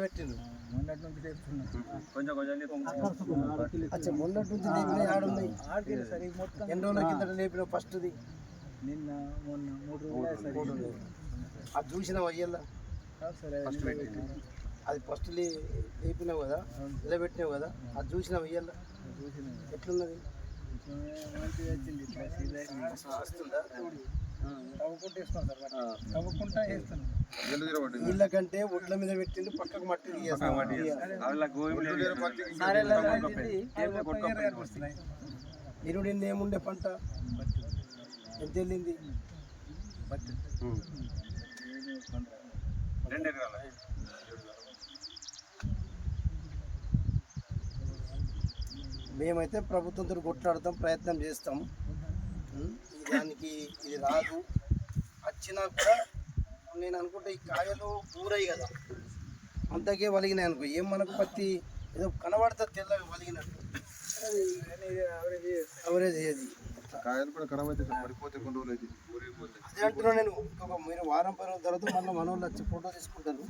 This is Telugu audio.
పెట్టిండు మొన్నటి నుంచి తెస్తున్నా కొంచెం అచ్చా మొన్నటి నుంచి లేపిన ఆడున్నాయి ఆడికి సరే మొత్తం ఎన్ని రోజుల కిందట లేపిన ఫస్ట్ది నిన్న మొన్న 3 రోజులు సరే అది చూసిన వయ్యల్లా సరే అది ఫస్ట్ లేపినావు కదా నిలబెట్టినావు కదా అది చూసిన వయ్యల్లా ఎట్లున్నది మంచిగా వచ్చింది వస్తుందా తవ్వుకుంటూ వేస్తాం సార్ తవ్వుకుంటా వేస్తాను వీళ్ళకంటే ఒడ్ల మీద పెట్టిండు పక్కకు మట్టి ఇరుడు ఏముండే పంట ఎంత వెళ్ళింది 2 ఎకరాలు మేమైతే ప్రభుత్వంతో కొట్లాడతాం ప్రయత్నం చేస్తాం దానికి ఇది రాదు వచ్చినా కూడా నేను అనుకుంటే ఈ కాయలు ఊరయి కదా అంతకే వలిగినాయి అనుకో ఏం మనకు పత్తి ఏదో కనబడుతుంది తెల్లగా వలిగినట్టు అవరేజ్ అయ్యేది కాయలు కూడా ఖరాబ్ అయితే పడిపోతే కొన్ని రోజులు అయితే అదే అంటున్నా నేను ఇంకొక మీరు వారం 10 రోజుల తర్వాత మళ్ళీ మన వాళ్ళు వచ్చి ఫోటో తీసుకుంటారు